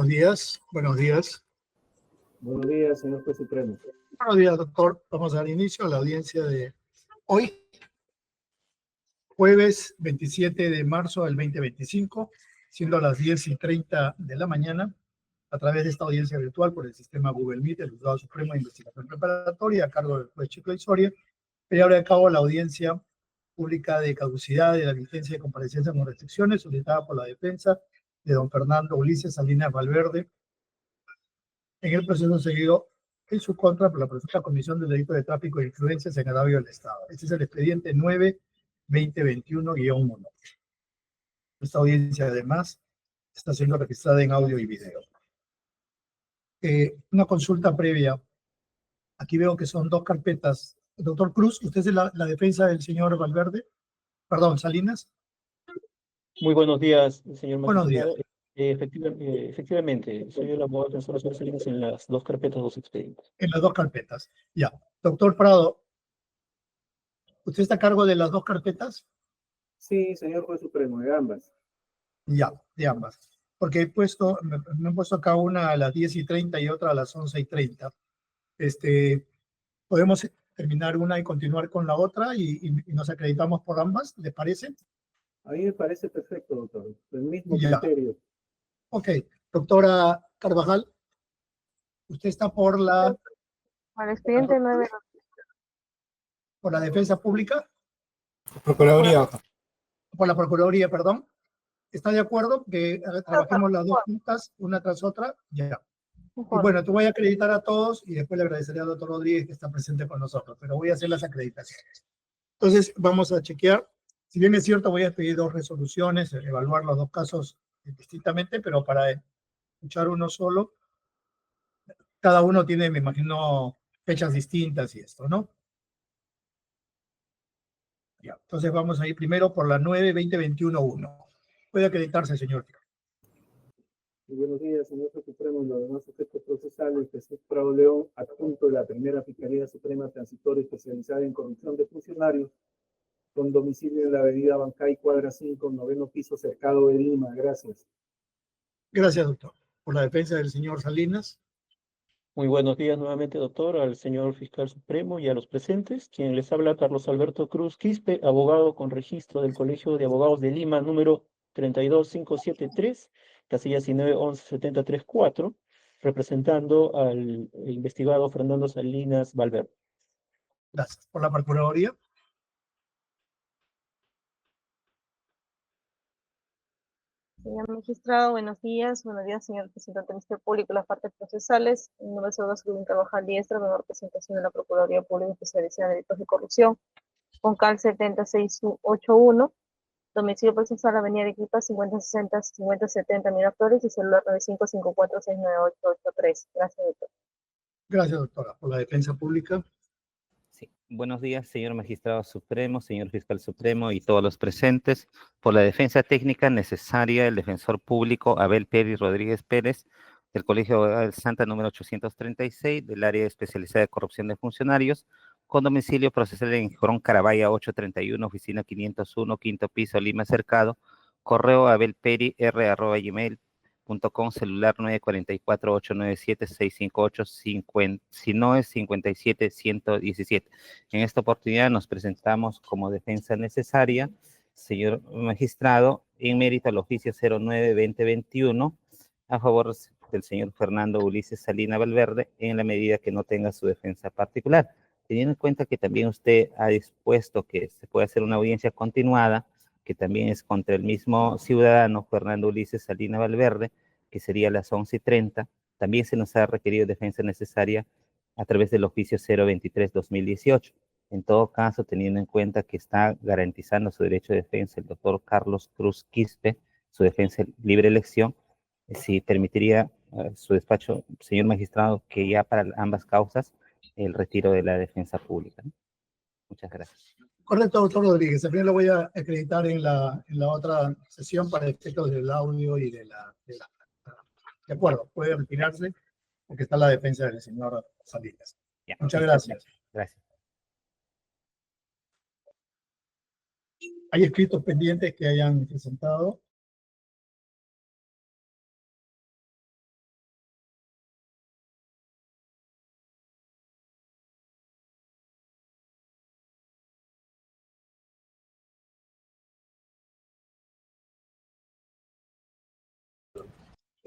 Buenos días, buenos días. Buenos días, señor juez supremo. Buenos días, doctor. Vamos a dar inicio a la audiencia de hoy, jueves 27 de marzo del 2025, siendo las 10:30 de la mañana, a través de esta audiencia virtual por el sistema Google Meet, el Juzgado Supremo de Investigación Preparatoria, a cargo del juez Chico Soria, que llevará a cabo la audiencia pública de caducidad de la vigencia de comparecencia con restricciones solicitada por la defensa de don Fernando Ulises Salinas Valverde, en el proceso seguido en su contra por la presunta comisión del delito de tráfico de influencias en agravio del Estado. Este es el expediente 9-2021-1. Esta audiencia, además, está siendo registrada en audio y video. Una consulta previa. Aquí veo que son dos carpetas. Doctor Cruz, ¿usted es la defensa del señor Valverde? Perdón, Salinas. Muy buenos días, señor Buenos días. magistrado. Efectivamente, soy el abogado defensor de Salinas en las dos carpetas, dos expedientes. En las dos carpetas. Ya. Doctor Prado, ¿usted está a cargo de las dos carpetas? Sí, señor juez supremo, de ambas. Ya, de ambas. Porque me he puesto acá una a las 10:30 y otra a las 11:30. ¿Podemos terminar una y continuar con la otra y nos acreditamos por ambas? ¿Les parece? A mí me parece perfecto, doctor. El mismo Ya. criterio. Ok. Doctora Carvajal, usted está por la expediente 9. defensa pública, Procuraduría. por la Procuraduría, perdón. ¿Está de acuerdo que trabajemos las dos juntas, una tras otra? Ya. Y bueno, te voy a acreditar a todos y después le agradeceré al doctor Rodríguez que está presente con nosotros, pero voy a hacer las acreditaciones. Entonces, vamos a chequear. Si bien es cierto, voy a pedir dos resoluciones, evaluar los dos casos distintamente, pero para escuchar uno solo, cada uno tiene, me imagino, fechas distintas y esto, ¿no? Ya, entonces vamos a ir primero por la 9-2021-1. Puede acreditarse, señor. Muy buenos días, señor juez supremo. Los demás sujetos procesales, Jesús Prado León, adjunto de la Primera Fiscalía Suprema Transitoria Especializada en Corrupción de Funcionarios, con domicilio en la avenida Bancay, cuadra 5, 9º piso, Cercado de Lima. Gracias. Gracias, doctor. Por la defensa del señor Salinas. Muy buenos días nuevamente, doctor, al señor fiscal supremo y a los presentes. Quien les habla, Carlos Alberto Cruz Quispe, abogado con registro del Colegio de Abogados de Lima, número 32573, casillas 1911-734, representando al investigado Fernando Salinas Valverde. Gracias. Por la Procuraduría. Señor magistrado, buenos días, señor representante del Ministerio Público, las partes procesales. Mi nombre es Olga Zulín Carvajal Diestra, menor representación de la Procuraduría Pública Especializada en Delitos de Corrupción, con CAL 7681, domicilio procesal Avenida Arequipa, 5060-5070 Miraflores y celular 9554698883. Gracias, doctor. Gracias, doctora. Por la defensa pública. Sí. Buenos días, señor magistrado supremo, señor fiscal supremo y todos los presentes. Por la defensa técnica necesaria, el defensor público Abel Pérez Rodríguez Pérez, del Colegio de Abogados del Santa número 836, del área especializada de corrupción de funcionarios, con domicilio procesal en Jorón Carabaya 831, oficina 501, quinto piso, Lima Cercado, correo abelperi@gmail.com, celular 944-897-658, si no es 57-117. En esta oportunidad nos presentamos como defensa necesaria, señor magistrado, en mérito al oficio 09-2021, a favor del señor Fernando Ulises Salinas Valverde, en la medida que no tenga su defensa particular. Teniendo en cuenta que también usted ha dispuesto que se puede hacer una audiencia continuada, que también es contra el mismo ciudadano Fernando Ulises Salinas Valverde, que sería a las 11:30, también se nos ha requerido defensa necesaria a través del oficio 023-2018. En todo caso, teniendo en cuenta que está garantizando su derecho de defensa el doctor Carlos Cruz Quispe, su defensa de libre elección, si permitiría su despacho, señor magistrado, que ya para ambas causas el retiro de la defensa pública, ¿no? Muchas gracias. Correcto, doctor Rodríguez. También lo voy a acreditar en la otra sesión para efectos del audio y de De acuerdo, puede retirarse porque está la defensa del señor Salinas. Ya, Muchas gracias. Gracias. ¿Hay escritos pendientes que hayan presentado?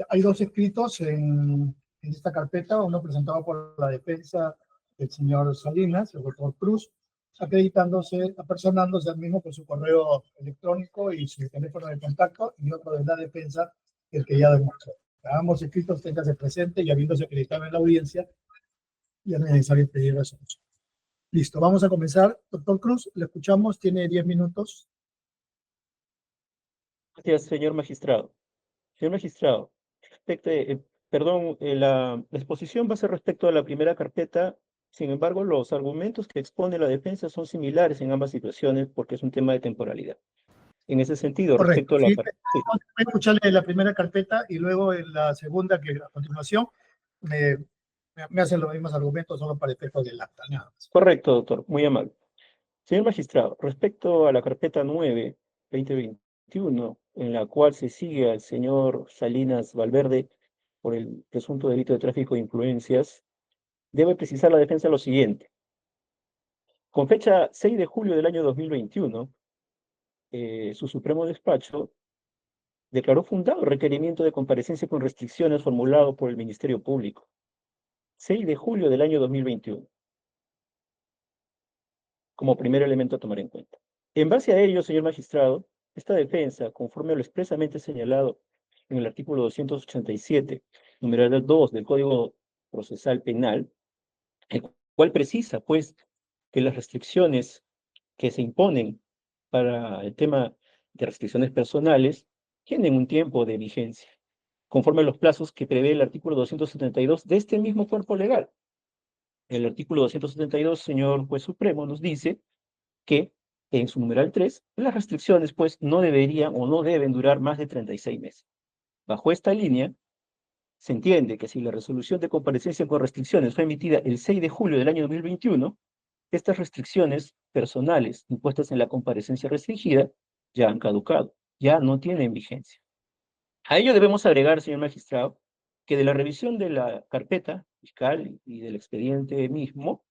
Hay dos escritos en esta carpeta, uno presentado por la defensa del señor Salinas, el doctor Cruz, acreditándose, apersonándose al mismo con su correo electrónico y su teléfono de contacto, y otro de la defensa, el que ya demostró. Ambos escritos ténganse presente y habiéndose acreditado en la audiencia, ya no es necesario pedir resolución. Listo, vamos a comenzar. Doctor Cruz, le escuchamos, tiene 10 minutos. Gracias, señor magistrado. Señor magistrado, la exposición va a ser respecto a la primera carpeta. Sin embargo, los argumentos que expone la defensa son similares en ambas situaciones porque es un tema de temporalidad. En ese sentido, Correcto. respecto a la... Sí, Sí. voy a escucharle la primera carpeta y luego en la segunda, que a continuación me hacen los mismos argumentos solo para efectos del acta. Nada más. Correcto, doctor, muy amable. Señor magistrado, respecto a la carpeta 9/2021, en la cual se sigue al señor Salinas Valverde por el presunto delito de tráfico de influencias, debe precisar la defensa lo siguiente. Con fecha 6 de julio del año 2021, su Supremo Despacho declaró fundado el requerimiento de comparecencia con restricciones formulado por el Ministerio Público. 6 de julio del año 2021. Como primer elemento a tomar en cuenta. En base a ello, señor magistrado, esta defensa, conforme a lo expresamente señalado en el artículo 287, numeral 2 del Código Procesal Penal, el cual precisa, pues, que las restricciones que se imponen para el tema de restricciones personales tienen un tiempo de vigencia, conforme a los plazos que prevé el artículo 272 de este mismo cuerpo legal. El artículo 272, señor juez supremo, nos dice que en su numeral 3, las restricciones pues no deberían o no deben durar más de 36 meses. Bajo esta línea, se entiende que si la resolución de comparecencia con restricciones fue emitida el 6 de julio del año 2021, estas restricciones personales impuestas en la comparecencia restringida ya han caducado, ya no tienen vigencia. A ello debemos agregar, señor magistrado, que de la revisión de la carpeta fiscal y del expediente mismo,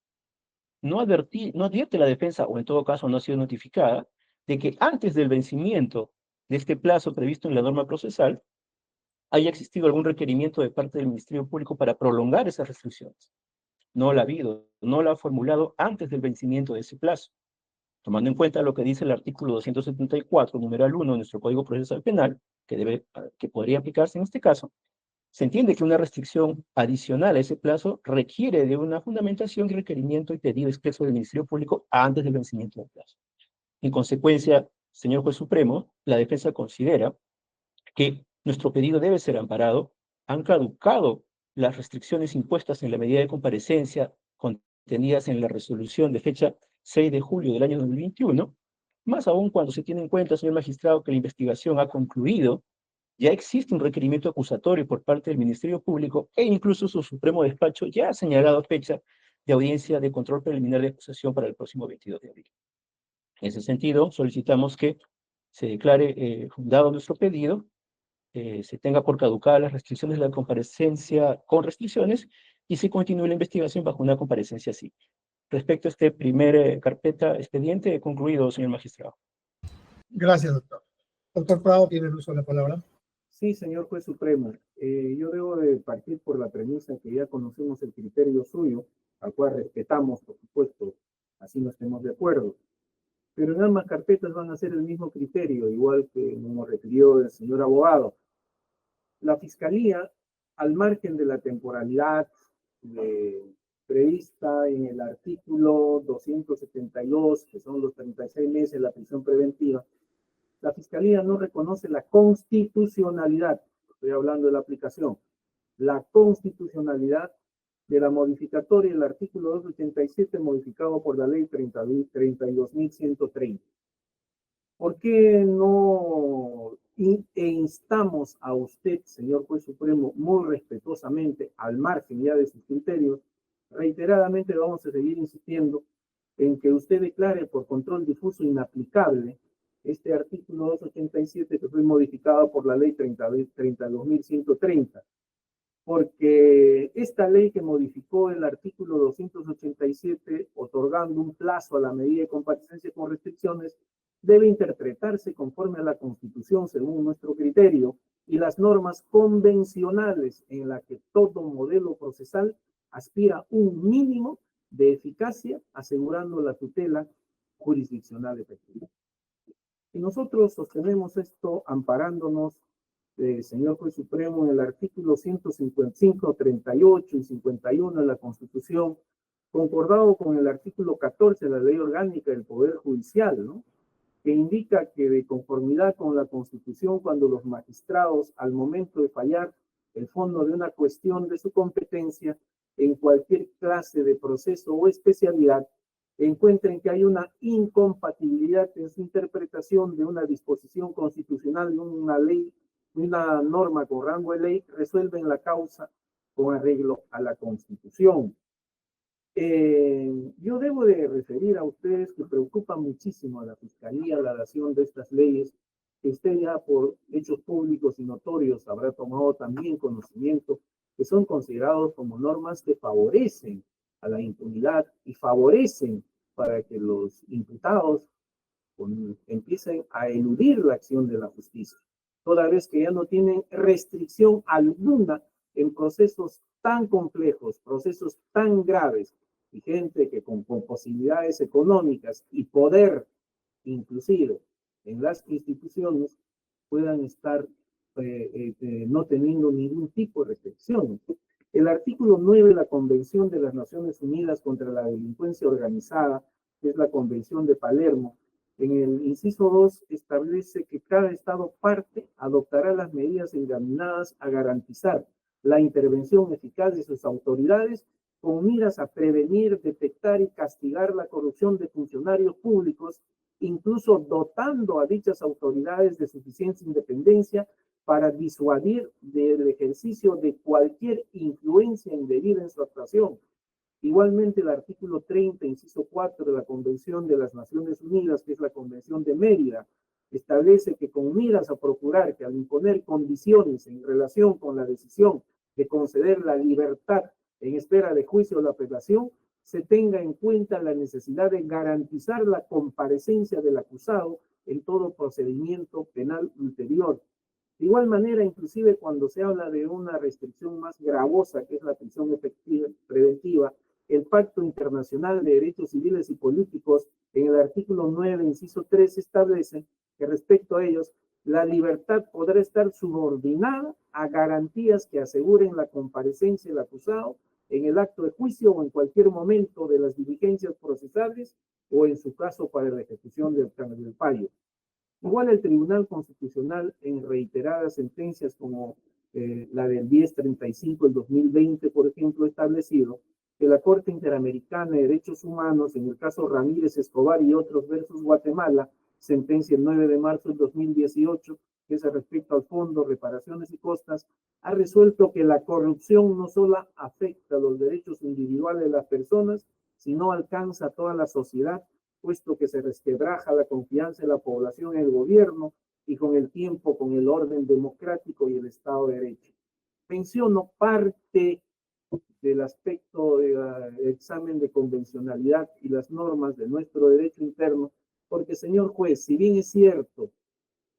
no advierte la defensa, o en todo caso no ha sido notificada, de que antes del vencimiento de este plazo previsto en la norma procesal, haya existido algún requerimiento de parte del Ministerio Público para prolongar esas restricciones. No la ha habido, no la ha formulado antes del vencimiento de ese plazo. Tomando en cuenta lo que dice el artículo 274, numeral 1 de nuestro Código Procesal Penal, que podría aplicarse en este caso, se entiende que una restricción adicional a ese plazo requiere de una fundamentación y requerimiento y pedido expreso del Ministerio Público antes del vencimiento del plazo. En consecuencia, señor juez supremo, la defensa considera que nuestro pedido debe ser amparado. Han caducado las restricciones impuestas en la medida de comparecencia contenidas en la resolución de fecha 6 de julio del año 2021, más aún cuando se tiene en cuenta, señor magistrado, que la investigación ha concluido. Ya existe un requerimiento acusatorio por parte del Ministerio Público e incluso su Supremo Despacho ya ha señalado fecha de audiencia de control preliminar de acusación para el próximo 22 de abril. En ese sentido, solicitamos que se declare fundado nuestro pedido, se tenga por caducadas las restricciones de la comparecencia con restricciones y se continúe la investigación bajo una comparecencia así. Respecto a este primer carpeta expediente, he concluido, señor magistrado. Gracias, doctor. Doctor Prado, tiene el uso de la palabra. Sí, señor juez supremo. Yo debo de partir por la premisa que ya conocemos el criterio suyo, al cual respetamos, por supuesto, así no estemos de acuerdo. Pero en ambas carpetas van a ser el mismo criterio, igual que nos refirió el señor abogado. La Fiscalía, al margen de la temporalidad prevista en el artículo 272, que son los 36 meses de la prisión preventiva, la Fiscalía no reconoce la constitucionalidad, estoy hablando de la aplicación, la constitucionalidad de la modificatoria del artículo 287 modificado por la ley 32.130. ¿Por qué no instamos a usted, señor juez supremo, muy respetuosamente, al margen ya de sus criterios, reiteradamente vamos a seguir insistiendo en que usted declare por control difuso inaplicable este artículo 287 que fue modificado por la ley 32.130, porque esta ley que modificó el artículo 287, otorgando un plazo a la medida de comparecencia con restricciones, debe interpretarse conforme a la Constitución según nuestro criterio, y las normas convencionales en las que todo modelo procesal aspira a un mínimo de eficacia, asegurando la tutela jurisdiccional efectiva. Y nosotros sostenemos esto amparándonos, señor Juez Supremo, en el artículo 155, 38 y 51 de la Constitución, concordado con el artículo 14 de la Ley Orgánica del Poder Judicial, ¿no?, que indica que de conformidad con la Constitución, cuando los magistrados, al momento de fallar el fondo de una cuestión de su competencia en cualquier clase de proceso o especialidad, encuentren que hay una incompatibilidad en su interpretación de una disposición constitucional, de una ley, una norma con rango de ley, resuelven la causa con arreglo a la Constitución. Yo debo de referir a ustedes que preocupa muchísimo a la Fiscalía la dación de estas leyes, que usted ya por hechos públicos y notorios habrá tomado también conocimiento, que son considerados como normas que favorecen a la impunidad y favorecen para que los imputados empiecen a eludir la acción de la justicia, toda vez que ya no tienen restricción alguna en procesos tan complejos, procesos tan graves, y gente que con posibilidades económicas y poder, inclusive en las instituciones, puedan estar no teniendo ningún tipo de restricciones. El artículo 9 de la Convención de las Naciones Unidas contra la Delincuencia Organizada, que es la Convención de Palermo, en el inciso 2 establece que cada Estado parte adoptará las medidas encaminadas a garantizar la intervención eficaz de sus autoridades con miras a prevenir, detectar y castigar la corrupción de funcionarios públicos, incluso dotando a dichas autoridades de suficiente independencia para disuadir del ejercicio de cualquier influencia indebida en su actuación. Igualmente, el artículo 30, inciso 4 de la Convención de las Naciones Unidas, que es la Convención de Mérida, establece que con miras a procurar que al imponer condiciones en relación con la decisión de conceder la libertad en espera de juicio o la apelación, se tenga en cuenta la necesidad de garantizar la comparecencia del acusado en todo procedimiento penal ulterior. De igual manera, inclusive cuando se habla de una restricción más gravosa, que es la prisión efectiva, preventiva, el Pacto Internacional de Derechos Civiles y Políticos, en el artículo 9, inciso 3, establece que respecto a ellos, la libertad podrá estar subordinada a garantías que aseguren la comparecencia del acusado en el acto de juicio o en cualquier momento de las diligencias procesales o en su caso para la ejecución del fallo. Igual el Tribunal Constitucional en reiteradas sentencias como la del 1035 del 2020, por ejemplo, ha establecido que la Corte Interamericana de Derechos Humanos, en el caso Ramírez Escobar y otros versus Guatemala, sentencia el 9 de marzo del 2018, que es respecto al fondo, reparaciones y costas, ha resuelto que la corrupción no solo afecta a los derechos individuales de las personas, sino alcanza a toda la sociedad, puesto que se resquebraja la confianza de la población en el gobierno y con el tiempo con el orden democrático y el Estado de Derecho. Menciono parte del aspecto del examen de convencionalidad y las normas de nuestro derecho interno, porque, señor juez, si bien es cierto,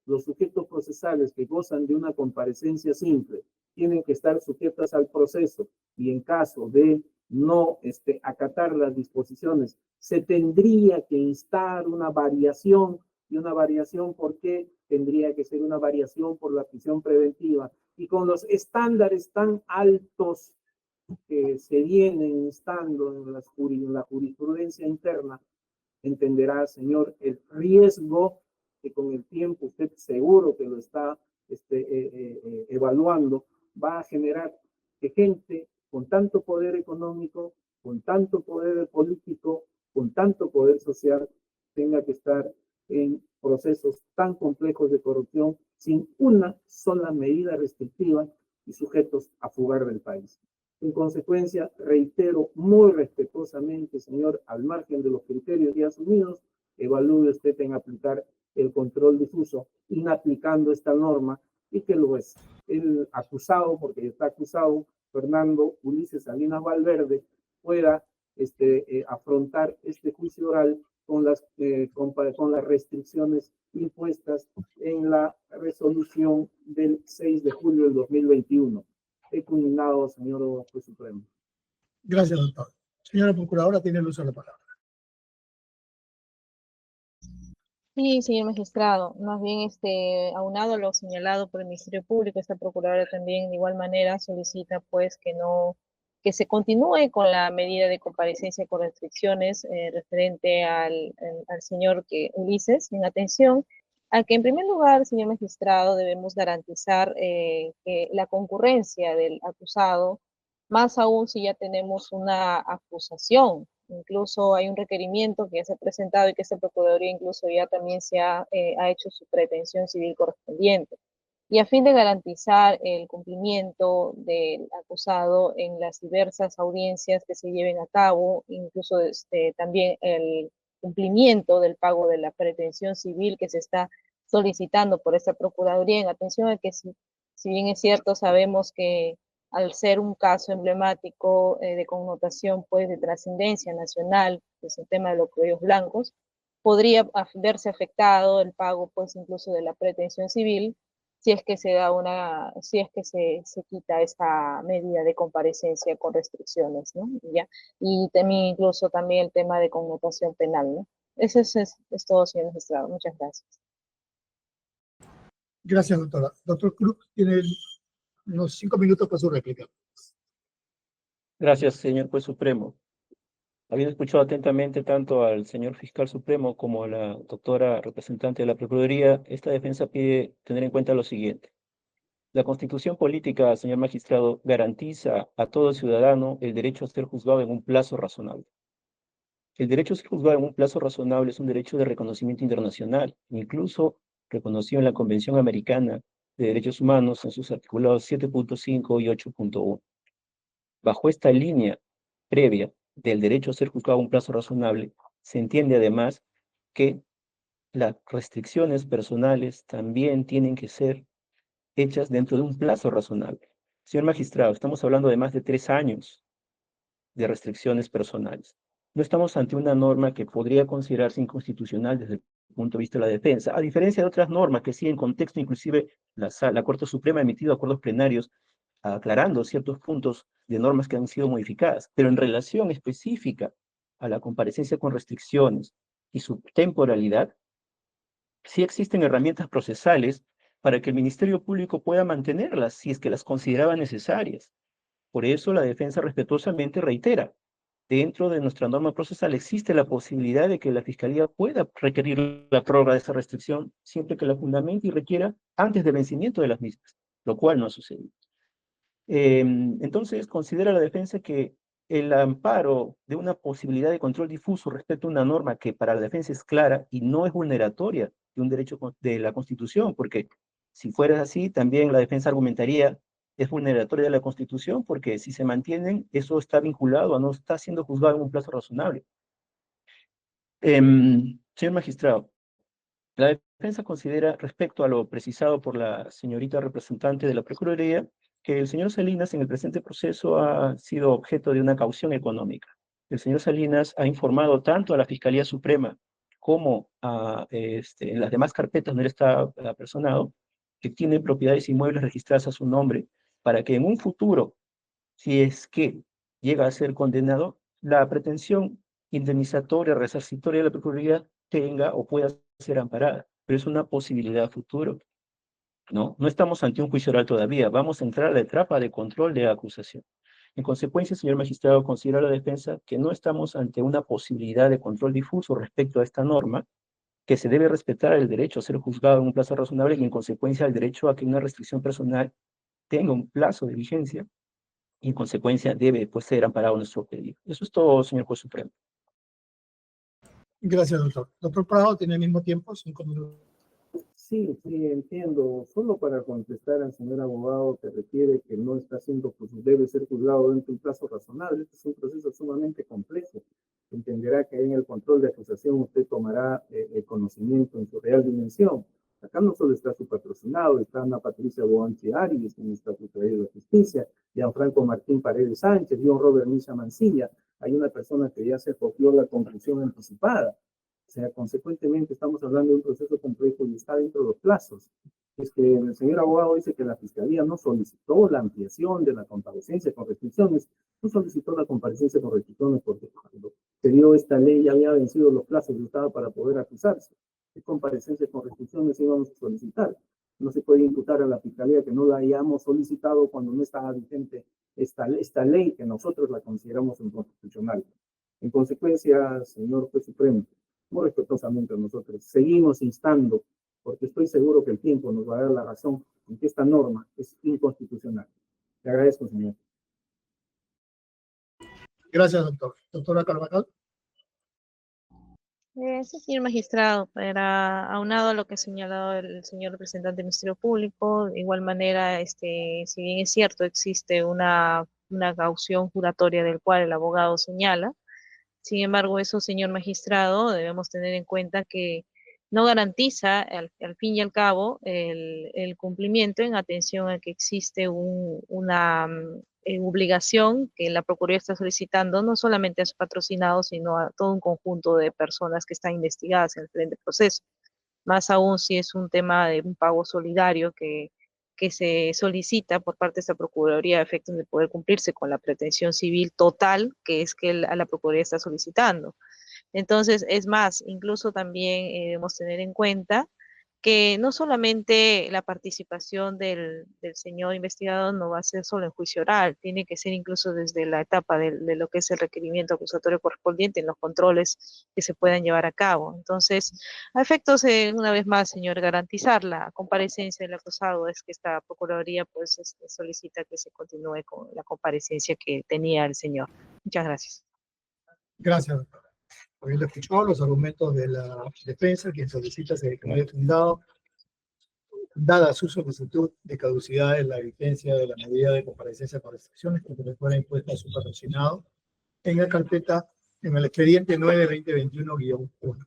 los sujetos procesales que gozan de una comparecencia simple tienen que estar sujetas al proceso y en caso de no acatar las disposiciones, se tendría que instar una variación, y una variación, ¿por qué? Tendría que ser una variación por la prisión preventiva, y con los estándares tan altos que se vienen instando en la jurisprudencia interna, entenderá, señor, el riesgo que con el tiempo usted seguro que lo está evaluando, va a generar que gente con tanto poder económico, con tanto poder político, con tanto poder social, tenga que estar en procesos tan complejos de corrupción sin una sola medida restrictiva y sujetos a fugar del país. En consecuencia, reitero muy respetuosamente, señor, al margen de los criterios ya asumidos, evalúe usted en aplicar el control difuso, inaplicando esta norma, y que lo es. El acusado, porque está acusado, Fernando Ulises Salinas Valverde, pueda afrontar este juicio oral con las restricciones impuestas en la resolución del 6 de julio del 2021. He culminado, señor juez supremo. Gracias, doctor. Señora Procuradora, tiene el uso de la palabra. Sí, señor magistrado, más bien aunado a lo señalado por el Ministerio Público, esta procuradora también de igual manera solicita pues que se continúe con la medida de comparecencia con restricciones referente al señor Ulises, en atención a que en primer lugar, señor magistrado, debemos garantizar que la concurrencia del acusado, más aún si ya tenemos una acusación. Incluso hay un requerimiento que ya se ha presentado y que esta Procuraduría incluso ya también ha hecho su pretensión civil correspondiente. Y a fin de garantizar el cumplimiento del acusado en las diversas audiencias que se lleven a cabo, incluso también el cumplimiento del pago de la pretensión civil que se está solicitando por esta Procuraduría, en atención a que si bien es cierto, sabemos que al ser un caso emblemático de connotación pues de trascendencia nacional, que es el tema de los cuellos blancos, podría verse afectado el pago pues incluso de la pretensión civil si es que si es que se quita esta medida de comparecencia con restricciones, ¿no? ¿Ya? Y también incluso también el tema de connotación penal, ¿no? Eso es todo, señor magistrado. Muchas gracias. Gracias, doctora. Doctor Cruz, tiene unos 5 minutos para su réplica. Gracias, señor juez supremo. Habiendo escuchado atentamente tanto al señor fiscal supremo como a la doctora representante de la Procuraduría, esta defensa pide tener en cuenta lo siguiente. La Constitución política, señor magistrado, garantiza a todo ciudadano el derecho a ser juzgado en un plazo razonable. El derecho a ser juzgado en un plazo razonable es un derecho de reconocimiento internacional, incluso reconocido en la Convención Americana de Derechos Humanos en sus articulados 7.5 y 8.1. Bajo esta línea previa del derecho a ser juzgado a un plazo razonable, se entiende además que las restricciones personales también tienen que ser hechas dentro de un plazo razonable. Señor magistrado, estamos hablando de más de 3 años de restricciones personales. No estamos ante una norma que podría considerarse inconstitucional desde el punto de vista de la defensa, a diferencia de otras normas que sí en contexto, inclusive la Corte Suprema ha emitido acuerdos plenarios aclarando ciertos puntos de normas que han sido modificadas, pero en relación específica a la comparecencia con restricciones y su temporalidad, sí existen herramientas procesales para que el Ministerio Público pueda mantenerlas si es que las consideraba necesarias. Por eso la defensa respetuosamente reitera, dentro de nuestra norma procesal existe la posibilidad de que la Fiscalía pueda requerir la prórroga de esa restricción siempre que la fundamente y requiera antes del vencimiento de las mismas, lo cual no ha sucedido. Entonces, considera la defensa que el amparo de una posibilidad de control difuso respecto a una norma que para la defensa es clara y no es vulneratoria de un derecho de la Constitución, porque si fuera así, también la defensa argumentaría es vulneratoria de la Constitución, porque si se mantienen, eso está vinculado a no está siendo juzgado en un plazo razonable. Señor magistrado, la defensa considera, respecto a lo precisado por la señorita representante de la Procuraduría, que el señor Salinas en el presente proceso ha sido objeto de una caución económica. El señor Salinas ha informado tanto a la Fiscalía Suprema como en las demás carpetas donde él está apersonado, que tiene propiedades inmuebles registradas a su nombre, para que en un futuro, si es que llega a ser condenado, la pretensión indemnizatoria, resarcitoria de la Procuraduría tenga o pueda ser amparada, pero es una posibilidad a futuro, ¿no? No estamos ante un juicio oral todavía, vamos a entrar a la etapa de control de acusación. En consecuencia, señor magistrado, considera la defensa que no estamos ante una posibilidad de control difuso respecto a esta norma, que se debe respetar el derecho a ser juzgado en un plazo razonable y en consecuencia el derecho a que una restricción personal tenga un plazo de vigencia y en consecuencia debe pues, ser amparado nuestro pedido. Eso es todo, señor juez supremo. Gracias, doctor. Doctor Prado, tiene el mismo tiempo, 5 minutos. Sí, entiendo. Solo para contestar al señor abogado que requiere que no está siendo, pues debe ser juzgado dentro de un plazo razonable. Este es un proceso sumamente complejo. Entenderá que en el control de acusación usted tomará el conocimiento en su real dimensión. Acá no solo está su patrocinado, está Ana Patricia Boanchi Arias, en está Secretaría de Justicia, Gianfranco Martín Paredes Sánchez, John Robert Misa Mancilla. Hay una persona que ya se copió la conclusión anticipada. O sea, consecuentemente estamos hablando de un proceso complejo y está dentro de los plazos. Es que el señor abogado dice que la Fiscalía no solicitó la ampliación de la comparecencia con restricciones, no solicitó la comparecencia con restricciones porque cuando se dio esta ley ya había vencido los plazos que estaba para poder acusarse. ¿Qué comparecencia con restricciones íbamos a solicitar? No se puede imputar a la Fiscalía que no la hayamos solicitado cuando no estaba vigente esta ley que nosotros la consideramos inconstitucional. En consecuencia, señor Juez Supremo, muy respetuosamente nosotros seguimos instando, porque estoy seguro que el tiempo nos va a dar la razón en que esta norma es inconstitucional. Le agradezco, señor. Gracias, doctor. Doctora Carvajal. Sí, señor magistrado, para aunado a lo que ha señalado el señor representante del Ministerio Público, de igual manera, si bien es cierto, existe una caución juratoria del cual el abogado señala, sin embargo, eso, señor magistrado, debemos tener en cuenta que no garantiza, al fin y al cabo, el cumplimiento en atención a que existe una obligación que la Procuraduría está solicitando no solamente a sus patrocinados, sino a todo un conjunto de personas que están investigadas en el frente proceso. Más aún si es un tema de un pago solidario que se solicita por parte de esta Procuraduría a efectos de poder cumplirse con la pretensión civil total que es que a la Procuraduría está solicitando. Entonces, es más, incluso también debemos tener en cuenta que no solamente la participación del señor investigador no va a ser solo en juicio oral, tiene que ser incluso desde la etapa de lo que es el requerimiento acusatorio correspondiente en los controles que se puedan llevar a cabo. Entonces, a efectos, una vez más, señor, garantizar la comparecencia del acusado es que esta Procuraduría pues solicita que se continúe con la comparecencia que tenía el señor. Muchas gracias. Gracias, doctora. Habiendo escuchado los argumentos de la defensa, quien solicita se declare fundado, dada su solicitud de caducidad de la vigencia de la medida de comparecencia con restricciones que le fuera impuesta a su patrocinado en la carpeta, en el expediente 9-2021-1,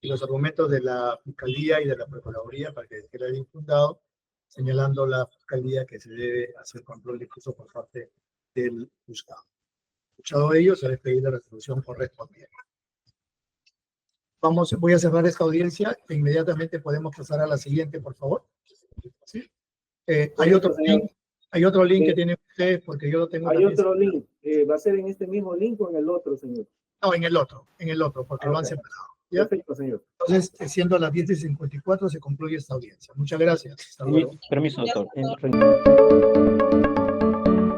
y los argumentos de la Fiscalía y de la Procuraduría para que declare infundado, señalando la Fiscalía que se debe hacer control difuso por parte del juzgado. Escuchado ello, se debe pedir la resolución correspondiente. Voy a cerrar esta audiencia e inmediatamente podemos pasar a la siguiente, por favor. ¿Sí? Hay otro link que tienen ustedes porque yo lo tengo. Hay otro link. ¿Va a ser en este mismo link o en el otro, señor? No, en el otro, porque lo han separado. ¿Ya? Perfecto, señor. Entonces, siendo las 10:54, se concluye esta audiencia. Muchas gracias. Hasta luego. Permiso, doctor.